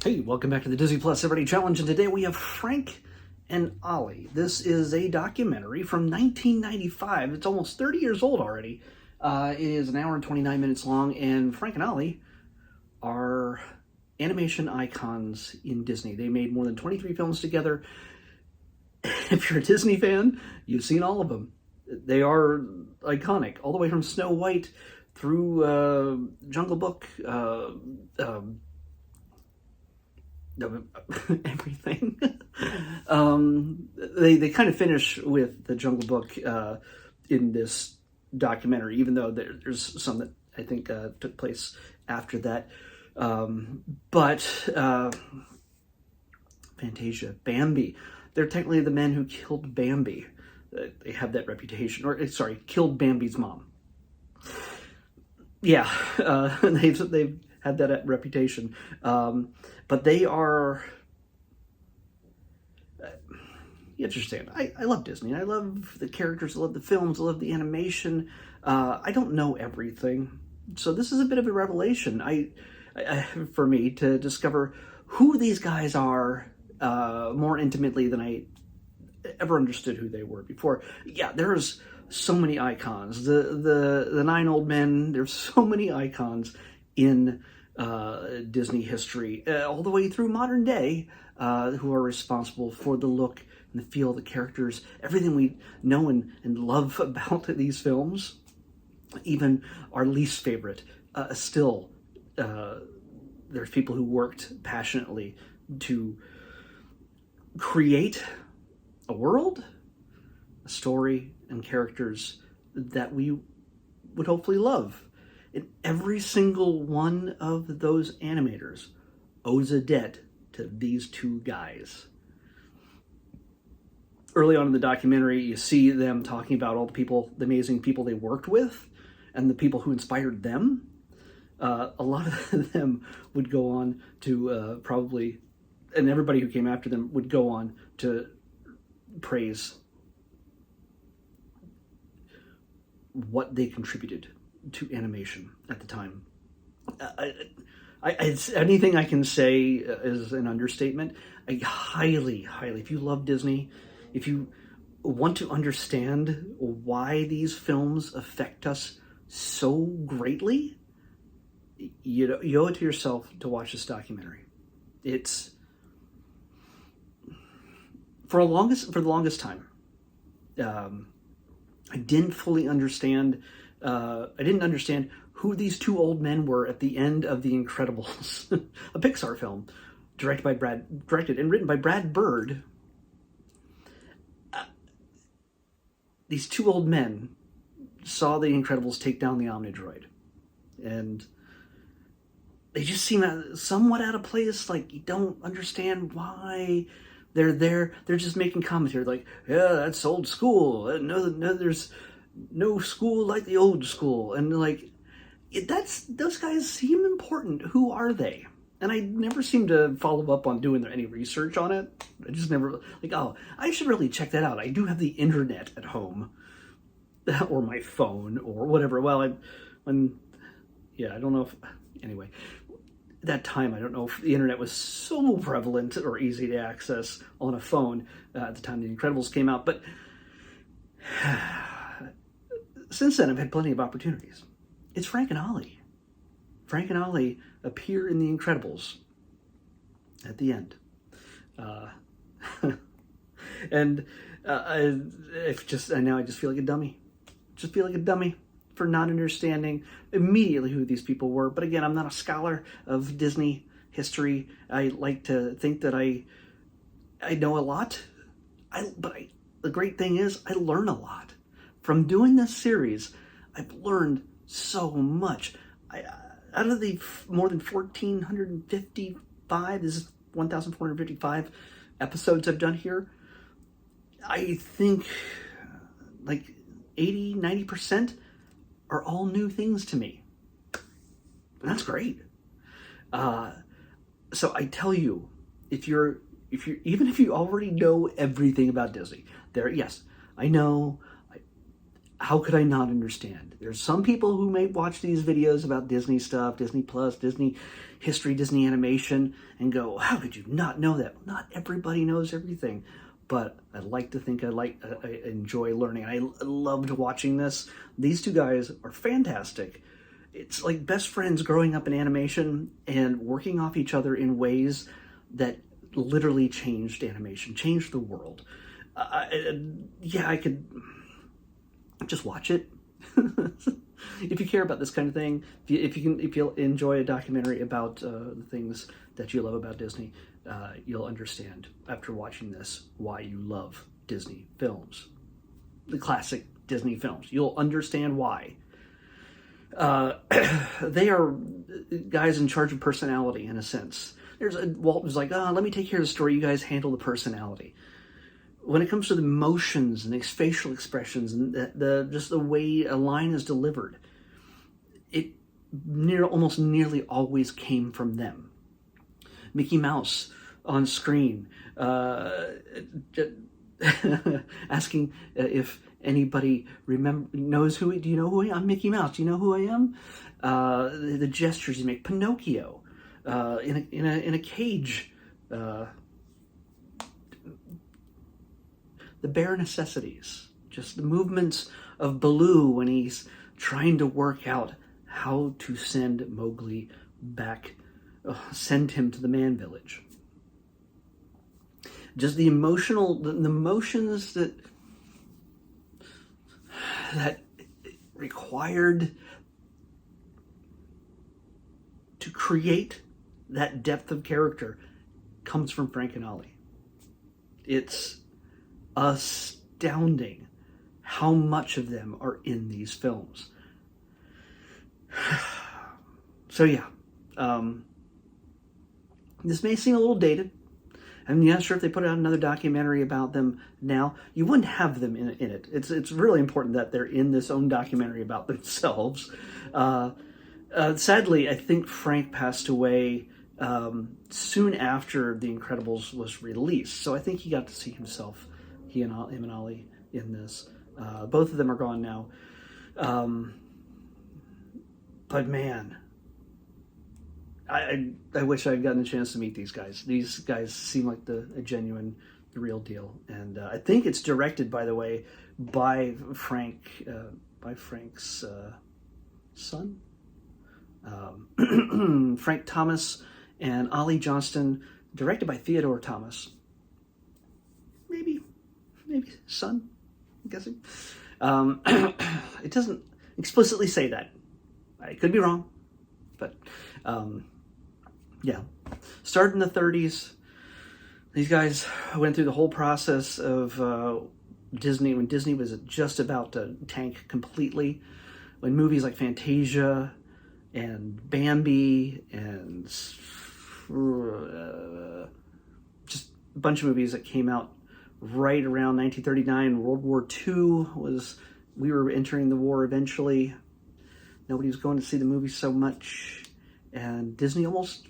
Hey, welcome back to the Disney Plus Everyday Challenge, and today we have Frank and Ollie. This is a documentary from 1995. It's almost 30 years old already. It is an hour and 29 minutes long, and Frank and Ollie are animation icons in Disney. They made more than 23 films together. If you're a Disney fan, you've seen all of them. They are iconic, all the way from Snow White through Jungle Book, everything. They kind of finish with the Jungle Book in this documentary, even though there's some that I think took place after that. But Fantasia, Bambi, they're technically the men who killed Bambi. They have that reputation, or sorry, killed Bambi's mom. Yeah, they've had that reputation. But they are, you understand, I love Disney. I love the characters, I love the films, I love the animation. I don't know everything. So this is a bit of a revelation for me to discover who these guys are more intimately than I ever understood who they were before. Yeah, there's so many icons. The nine old men, there's so many icons in Disney history, all the way through modern day, who are responsible for the look and the feel, the characters, everything we know and love about these films. Even our least favorite, still, there's people who worked passionately to create a world, a story, and characters that we would hopefully love. And every single one of those animators owes a debt to these two guys. Early on in the documentary, you see them talking about all the people, the amazing people they worked with, and the people who inspired them. A lot of them would go on to probably, and everybody who came after them would go on to praise what they contributed to animation at the time. Anything I can say is an understatement. I highly, if you love Disney, if you want to understand why these films affect us so greatly, you owe it to yourself to watch this documentary. It's for the longest time. I didn't fully understand. I didn't understand who these two old men were at the end of The Incredibles, a Pixar film directed and written by Brad Bird. These two old men saw The Incredibles take down the Omnidroid, and they just seem somewhat out of place. Like, you don't understand why they're there. They're just making commentary like, yeah, that's old school. No, there's no school like the old school. And like, those guys seem important. Who are they? And I never seem to follow up on doing any research on it. I just never, like, oh, I should really check that out. I do have the internet at home, or my phone, or whatever. Well, I don't know if, anyway, that time, I don't know if the internet was so prevalent or easy to access on a phone at the time The Incredibles came out. But since then, I've had plenty of opportunities. It's Frank and Ollie. Frank and Ollie appear in The Incredibles at the end. And now I just feel like a dummy. Just feel like a dummy for not understanding immediately who these people were. But again, I'm not a scholar of Disney history. I like to think that I know a lot. The great thing is I learn a lot. From doing this series, I've learned so much. Out of the more than 1,455, this is 1,455 episodes I've done here, I think like 80, 90% are all new things to me. And that's great. So I tell you, even if you already know everything about Disney, yes, I know how could I not understand? There's some people who may watch these videos about Disney stuff, Disney Plus, Disney history, Disney animation, and go, how could you not know that? Not everybody knows everything, but I like to think I enjoy learning. I loved watching this. These two guys are fantastic. It's like best friends growing up in animation and working off each other in ways that literally changed animation, changed the world. Yeah, I could just watch it. If you care about this kind of thing, if you'll enjoy a documentary about the things that you love about Disney, you'll understand after watching this why you love Disney films, the classic Disney films. You'll understand why. They are guys in charge of personality in a sense. Walt was like, let me take care of the story. You guys handle the personality. When it comes to the emotions and the facial expressions and just the way a line is delivered, it almost nearly always came from them. Mickey Mouse on screen, asking if anybody knows who. Do you know who I am? I'm Mickey Mouse. Do you know who I am? The gestures you make. Pinocchio in a cage. The bare necessities, just the movements of Baloo when he's trying to work out how to send Mowgli back, send him to the man village. Just the emotions that required to create that depth of character comes from Frank and Ollie. It's astounding how much of them are in these films. So yeah, this may seem a little dated. I'm not sure if they put out another documentary about them now. You wouldn't have them in it. It's really important that they're in this own documentary about themselves. Sadly, I think Frank passed away soon after The Incredibles was released. So I think he got to see himself, him and Ollie, in this. Both of them are gone now. But man, I wish I'd gotten a chance to meet these guys. These guys seem like the real deal. And I think it's directed, by the way, by Frank's son, Frank Thomas and Ollie Johnston, directed by Theodore Thomas. Maybe son, I'm guessing. It doesn't explicitly say that. I could be wrong, but yeah. Started in the 30s. These guys went through the whole process of Disney, when Disney was just about to tank completely, when movies like Fantasia and Bambi and just a bunch of movies that came out right around 1939. World War II we were entering the war eventually. Nobody was going to see the movies so much, and Disney almost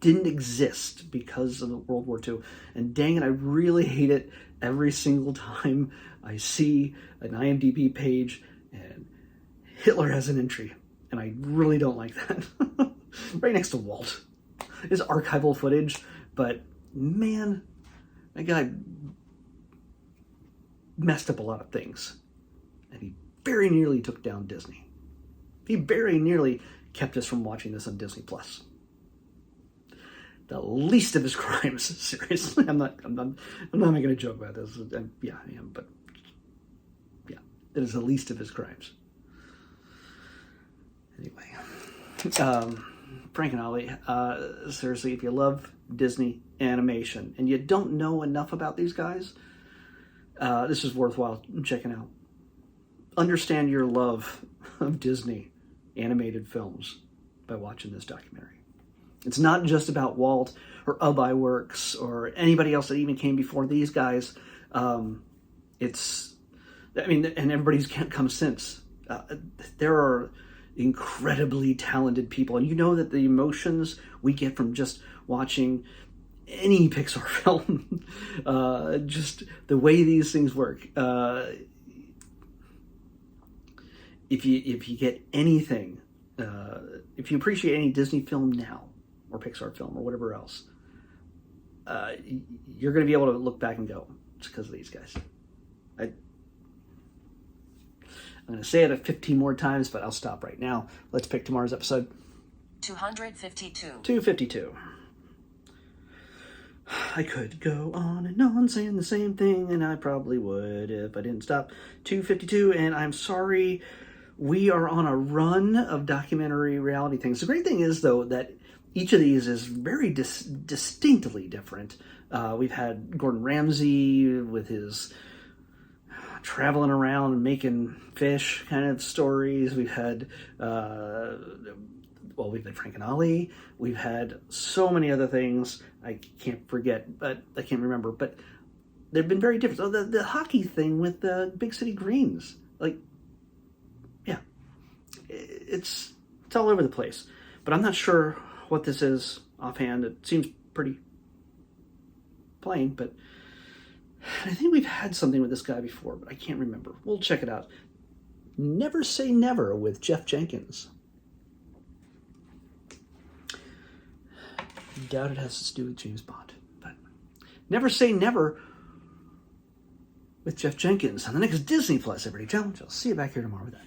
didn't exist because of World War II. And dang it, I really hate it every single time I see an IMDb page and Hitler has an entry, and I really don't like that. Right next to Walt. It's archival footage, but man, that guy messed up a lot of things, and he very nearly took down Disney. He very nearly kept us from watching this on Disney Plus. The least of his crimes. Seriously, I'm not making a joke about this. Yeah, I am, but yeah, it is the least of his crimes. Anyway, Frank and Ollie, seriously, if you love Disney animation and you don't know enough about these guys, this is worthwhile checking out. Understand your love of Disney animated films by watching this documentary. It's not just about Walt or Ub Iwerks or anybody else that even came before these guys. And everybody's come since. There are incredibly talented people, and you know that the emotions we get from just watching any Pixar film, just the way these things work, if you get anything, if you appreciate any Disney film now, or Pixar film, or whatever else, you're going to be able to look back and go, it's because of these guys. I'm going to say it 15 more times, but I'll stop right now. Let's pick tomorrow's episode. 252. 252. I could go on and on saying the same thing, and I probably would if I didn't stop. 252, and I'm sorry, we are on a run of documentary reality things. The great thing is, though, that each of these is very distinctly different. We've had Gordon Ramsay with his traveling around and making fish kind of stories. We've had we've had Frank and Ollie. We've had so many other things I can't forget, but I can't remember. But they've been very different. So the hockey thing with the Big City Greens, like, yeah, it's all over the place. But I'm not sure what this is offhand. It seems pretty plain, but I think we've had something with this guy before, but I can't remember. We'll check it out. Never Say Never with Jeff Jenkins. I doubt it has to do with James Bond, but Never Say Never with Jeff Jenkins on the next Disney Plus Everyday Challenge. I'll see you back here tomorrow with that.